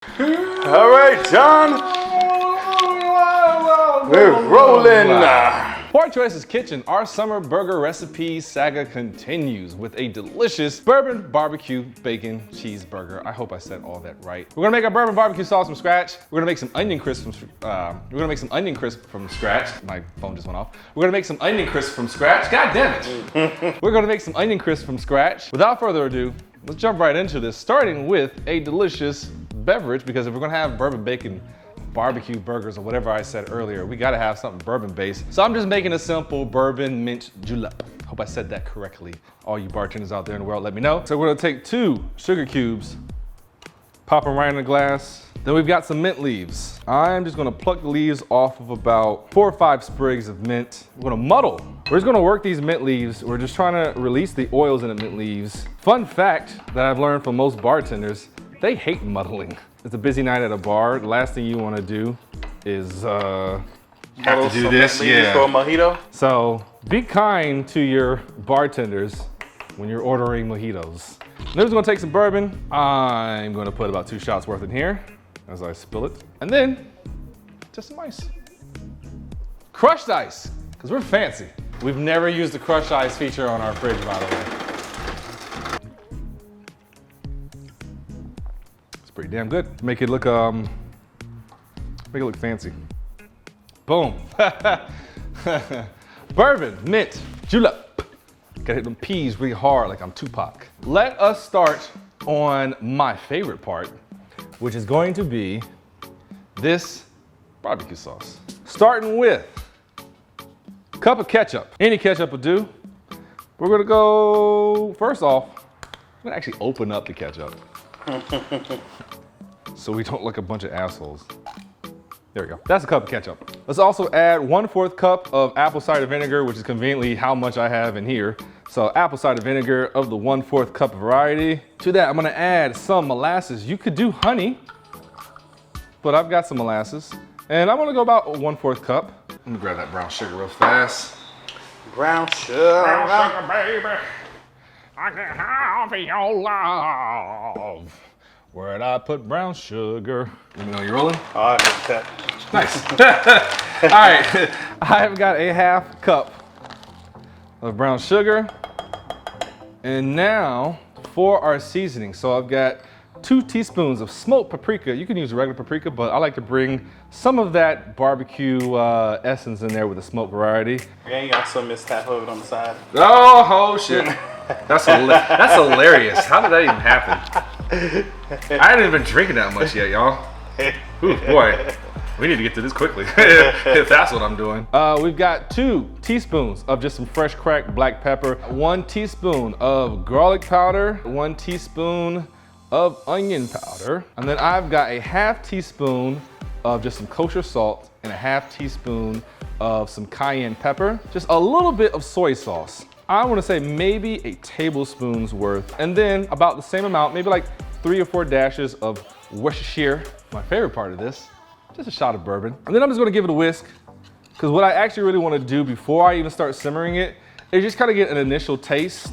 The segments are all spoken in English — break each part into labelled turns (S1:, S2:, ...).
S1: All right, John. We're rolling.
S2: Poor Choices Kitchen, our summer burger recipe saga continues with a delicious bourbon barbecue bacon cheeseburger. I hope I said all that right. We're gonna make our bourbon barbecue sauce from scratch. We're gonna make some onion crisp from scratch. My phone just went off. We're gonna make some onion crisp from scratch. God damn it! We're gonna make some onion crisp from scratch. Without further ado, let's jump right into this, starting with a delicious beverage, because if we're gonna have bourbon bacon barbecue burgers or whatever I said earlier, we gotta have something bourbon based. So I'm just making a simple bourbon mint julep. Hope I said that correctly. All you bartenders out there in the world, let me know. So we're gonna take 2 sugar cubes, pop them right in a glass. Then we've got some mint leaves. I'm just gonna pluck the leaves off of about 4 or 5 sprigs of mint. We're gonna muddle. We're just gonna work these mint leaves. We're just trying to release the oils in the mint leaves. Fun fact that I've learned from most bartenders, they hate muddling. It's a busy night at a bar. The last thing you want to do is have to do this.
S1: For a mojito.
S2: So be kind to your bartenders when you're ordering mojitos. Then we're gonna take some bourbon. I'm gonna put about 2 shots worth in here as I spill it. And then just some ice. Crushed ice, because we're fancy. We've never used the crushed ice feature on our fridge, by the way. Pretty damn good. Make it look fancy. Boom. Bourbon, mint, julep. Gotta hit them P's really hard like I'm Tupac. Let us start on my favorite part, which is going to be this barbecue sauce. Starting with a cup of ketchup. Any ketchup will do. We're gonna go, first off, I'm gonna actually open up the ketchup. So we don't look a bunch of assholes. There we go. That's a cup of ketchup. Let's also add 1/4 cup of apple cider vinegar, which is conveniently how much I have in here. So apple cider vinegar of the 1/4 cup variety. To that, I'm gonna add some molasses. You could do honey, but I've got some molasses. And I'm gonna go about 1/4 cup. Let me grab that brown sugar real fast.
S1: Brown sugar.
S2: Brown sugar, baby. I can have your love. Where'd I put brown sugar? Let me know you're rolling.
S1: Oh, I just that.
S2: Nice. All right, I've got a 1/2 cup of brown sugar. And now for our seasoning. So I've got 2 teaspoons of smoked paprika. You can use regular paprika, but I like to bring some of that barbecue essence in there with the smoked variety.
S1: And you got some mishap of it on the side.
S2: Oh shit. That's hilarious. How did that even happen? I hadn't even been drinking that much yet, y'all. Ooh, boy, we need to get to this quickly if that's what I'm doing. We've got 2 teaspoons of just some fresh cracked black pepper, 1 teaspoon of garlic powder, 1 teaspoon of onion powder, and then I've got a 1/2 teaspoon of just some kosher salt and a 1/2 teaspoon of some cayenne pepper, just a little bit of soy sauce. I want to say maybe a tablespoon's worth, and then about the same amount, maybe like 3 or 4 dashes of Worcestershire. My favorite part of this, just a shot of bourbon. And then I'm just going to give it a whisk, because what I actually really want to do before I even start simmering it is just kind of get an initial taste,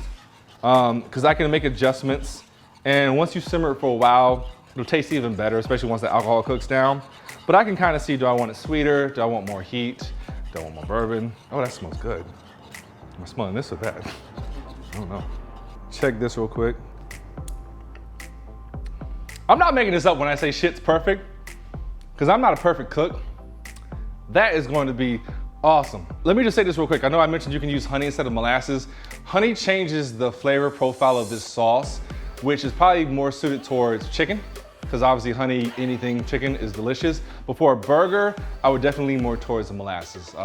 S2: because I can make adjustments. And once you simmer it for a while, it'll taste even better, especially once the alcohol cooks down. But I can kind of see, do I want it sweeter? Do I want more heat? Do I want more bourbon? Oh, that smells good. Am I smelling this or that? I don't know. Check this real quick. I'm not making this up when I say shit's perfect, because I'm not a perfect cook. That is going to be awesome. Let me just say this real quick. I know I mentioned you can use honey instead of molasses. Honey changes the flavor profile of this sauce, which is probably more suited towards chicken, because obviously honey, anything chicken is delicious. But for a burger, I would definitely lean more towards the molasses.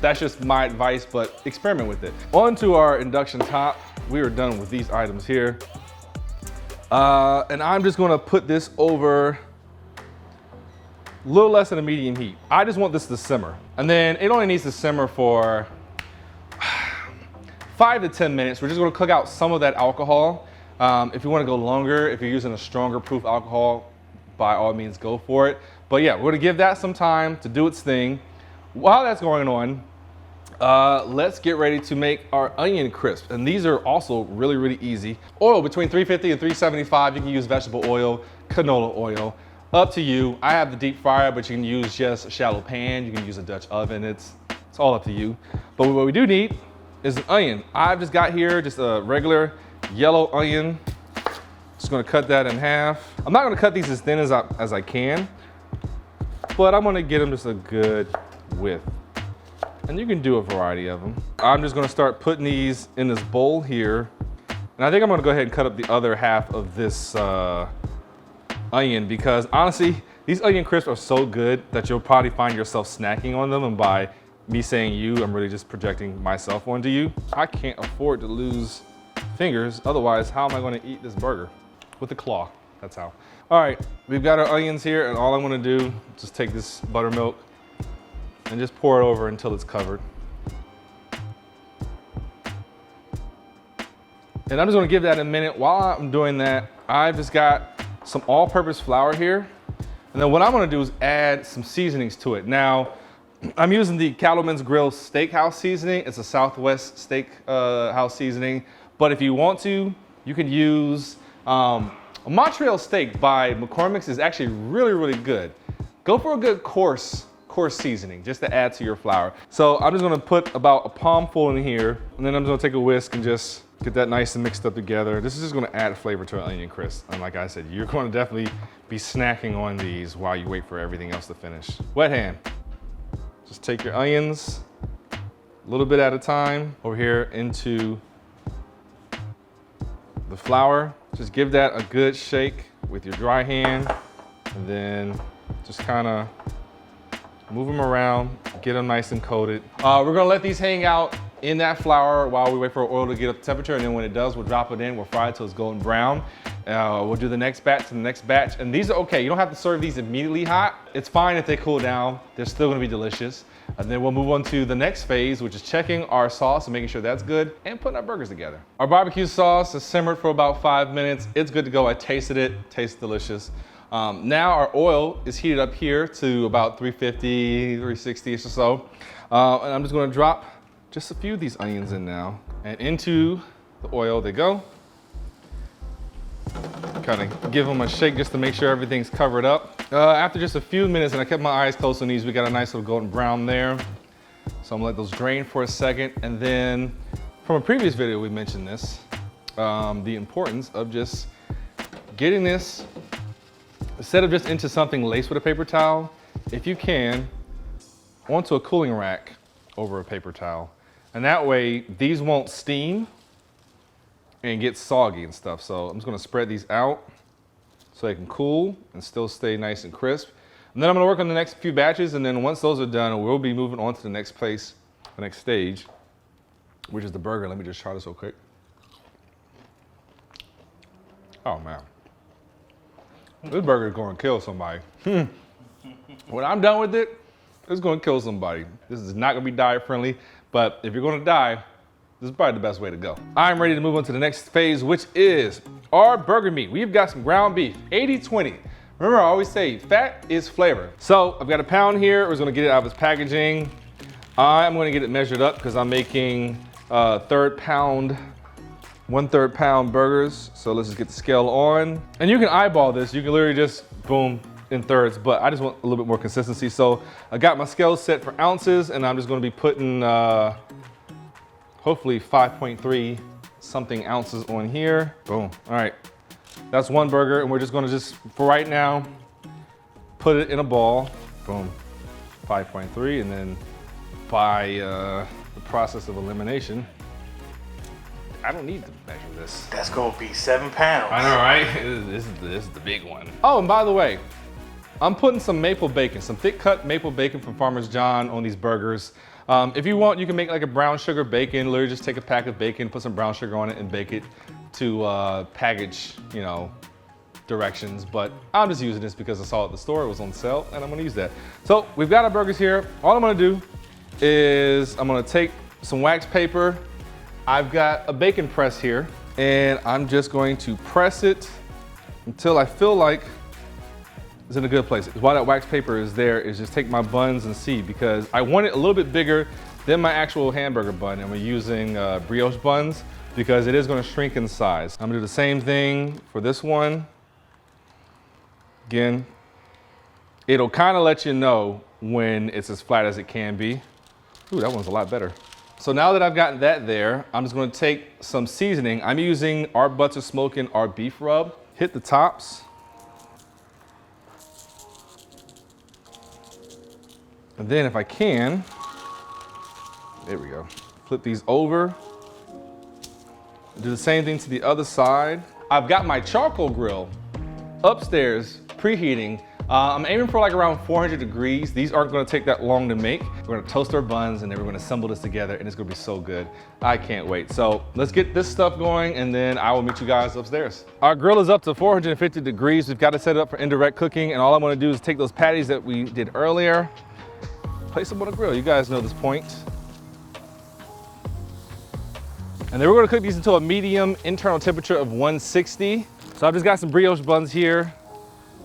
S2: That's just my advice, but experiment with it. On to our induction top. We are done with these items here. And I'm just gonna put this over a little less than a medium heat. I just want this to simmer. And then it only needs to simmer for 5 to 10 minutes. We're just gonna cook out some of that alcohol. If you wanna go longer, if you're using a stronger proof alcohol, by all means go for it. But yeah, we're gonna give that some time to do its thing. While that's going on, let's get ready to make our onion crisps. And these are also really, really easy. Oil between 350 and 375. You can use vegetable oil, canola oil.
S3: Up to you. I have the deep fryer, but you can use just a shallow pan. You can use a Dutch oven. It's all up to you. But what we do need is an onion. I've just got here just a regular yellow onion. Just gonna cut that in half. I'm not gonna cut these as thin as I can, but I'm gonna get them just a good width. And you can do a variety of them. I'm just gonna start putting these in this bowl here. And I think I'm gonna go ahead and cut up the other half of this onion, because honestly, these onion crisps are so good that you'll probably find yourself snacking on them. And by me saying you, I'm really just projecting myself onto you. I can't afford to lose fingers. Otherwise, how am I gonna eat this burger? With a claw, that's how. All right, we've got our onions here, and all I'm gonna do is just take this buttermilk and just pour it over until it's covered. And I'm just gonna give that a minute. While I'm doing that, I've just got some all-purpose flour here. And then what I'm gonna do is add some seasonings to it. Now, I'm using the Cattleman's Grill Steakhouse seasoning. It's a Southwest Steak House seasoning. But if you want to, you can use a Montreal steak by McCormick's is actually really, really good. Go for a good coarse seasoning just to add to your flour. So I'm just gonna put about a palmful in here, and then I'm just gonna take a whisk and just get that nice and mixed up together. This is just gonna add flavor to an onion crisp. And like I said, you're gonna definitely be snacking on these while you wait for everything else to finish. Wet hand. Just take your onions, a little bit at a time, over here into the flour. Just give that a good shake with your dry hand, and then just kind of move them around, get them nice and coated. We're gonna let these hang out in that flour while we wait for our oil to get up to temperature, and then when it does, we'll drop it in, we'll fry it till it's golden brown. We'll do the next batch and the next batch, and these are okay. You don't have to serve these immediately hot. It's fine if they cool down. They're still gonna be delicious. And then we'll move on to the next phase, which is checking our sauce and making sure that's good and putting our burgers together. Our barbecue sauce is simmered for about 5 minutes. It's good to go. I tasted it, tastes delicious. Now our oil is heated up here to about 350, 360-ish or so. And I'm just gonna drop just a few of these onions in now. And into the oil they go. Kind of give them a shake just to make sure everything's covered up. After just a few minutes, and I kept my eyes closed on these, we got a nice little golden brown there. So I'm gonna let those drain for a second. And then from a previous video, we mentioned this, the importance of just getting this, instead of just into something laced with a paper towel, if you can, onto a cooling rack over a paper towel. And that way, these won't steam and get soggy and stuff. So I'm just gonna spread these out so they can cool and still stay nice and crisp. And then I'm gonna work on the next few batches, and then once those are done, we'll be moving on to the next place, the next stage, which is the burger. Let me just try this real quick. Oh man. This burger is gonna kill somebody. When I'm done with it, it's gonna kill somebody. This is not gonna be diet friendly, but if you're gonna die, this is probably the best way to go. I'm ready to move on to the next phase, which is our burger meat. We've got some ground beef, 80-20. Remember, I always say fat is flavor. So I've got a pound here. We're just gonna get it out of its packaging. I'm gonna get it measured up because I'm making 1/3 pound burgers. So let's just get the scale on. And you can eyeball this. You can literally just boom in thirds, but I just want a little bit more consistency. So I got my scale set for ounces, and I'm just gonna be putting hopefully 5.3 something ounces on here. Boom. All right, that's one burger, and we're just gonna for right now, put it in a ball. Boom, 5.3, and then by the process of elimination, I don't need to measure this.
S1: That's gonna be 7 pounds.
S3: I know, right? This is the big one. Oh, and by the way, I'm putting some maple bacon, some thick cut maple bacon from Farmer's John on these burgers. If you want, you can make like a brown sugar bacon. Literally just take a pack of bacon, put some brown sugar on it, and bake it to package, directions. But I'm just using this because I saw it at the store. It was on sale, and I'm gonna use that. So we've got our burgers here. All I'm gonna do is I'm gonna take some wax paper. I've got a bacon press here, and I'm just going to press it until I feel like it's in a good place. Why that wax paper is there is just take my buns and see, because I want it a little bit bigger than my actual hamburger bun, and we're using brioche buns because it is gonna shrink in size. I'm gonna do the same thing for this one. Again, It'll kind of let you know when it's as flat as it can be. Ooh, that one's a lot better. So now that I've gotten that there, I'm just gonna take some seasoning. I'm using our butter smoking our beef rub. Hit the tops. And then if I can, there we go. Flip these over. Do the same thing to the other side. I've got my charcoal grill upstairs preheating. I'm aiming for like around 400 degrees. These aren't gonna take that long to make. We're gonna toast our buns and then we're gonna assemble this together and it's gonna be so good. I can't wait. So let's get this stuff going and then I will meet you guys upstairs. Our grill is up to 450 degrees. We've got it set up for indirect cooking and all I'm gonna do is take those patties that we did earlier, place them on the grill. You guys know this point. And then we're gonna cook these until a medium internal temperature of 160. So I've just got some brioche buns here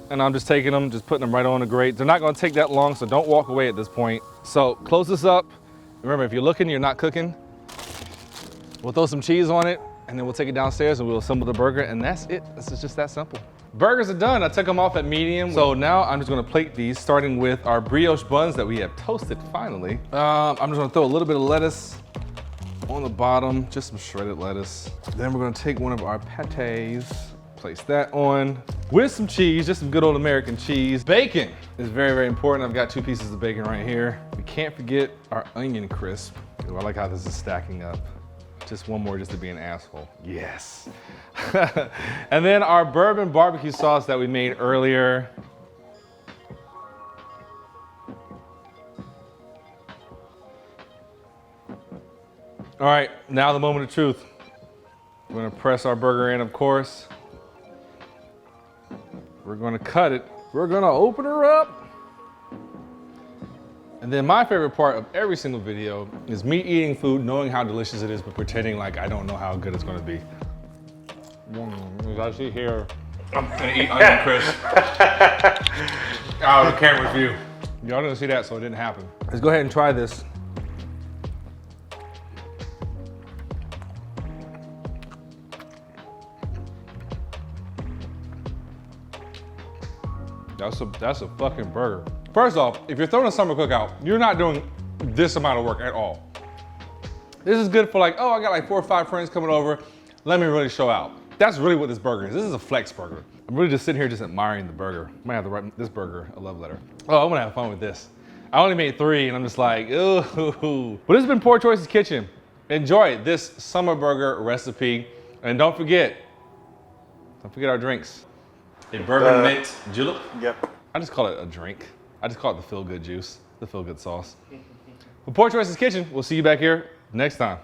S3: and I'm just taking them, just putting them right on the grate. They're not gonna take that long, so don't walk away at this point. So close this up. Remember, if you're looking, you're not cooking. We'll throw some cheese on it and then we'll take it downstairs and we'll assemble the burger and that's it. This is just that simple. Burgers are done. I took them off at medium. So now I'm just gonna plate these, starting with our brioche buns that we have toasted finally. I'm just gonna throw a little bit of lettuce on the bottom, just some shredded lettuce. Then we're gonna take one of our patés, place that on with some cheese, just some good old American cheese. Bacon is very, very important. I've got 2 pieces of bacon right here. We can't forget our onion crisp. Ooh, I like how this is stacking up. Just one more just to be an asshole. Yes. And then our bourbon barbecue sauce that we made earlier. All right, now the moment of truth. We're gonna press our burger in, of course. We're gonna cut it. We're gonna open her up. And then my favorite part of every single video is me eating food, knowing how delicious it is, but pretending like I don't know how good it's gonna be. As I see here, I'm gonna eat onion crisp. Out of the camera view. Y'all didn't see that, so it didn't happen. Let's go ahead and try this. That's a fucking burger. First off, if you're throwing a summer cookout, you're not doing this amount of work at all. This is good for like, oh, I got like 4 or 5 friends coming over. Let me really show out. That's really what this burger is. This is a flex burger. I'm really just sitting here just admiring the burger. I might have to write this burger a love letter. Oh, I'm gonna have fun with this. I only made 3 and I'm just like, ooh. But this has been Poor Choices Kitchen. Enjoy this summer burger recipe. And don't forget our drinks. A bourbon mint julep.
S1: Yep.
S3: I just call it a drink. I just call it the feel-good juice, the feel-good sauce. For Poor Choices Kitchen, we'll see you back here next time.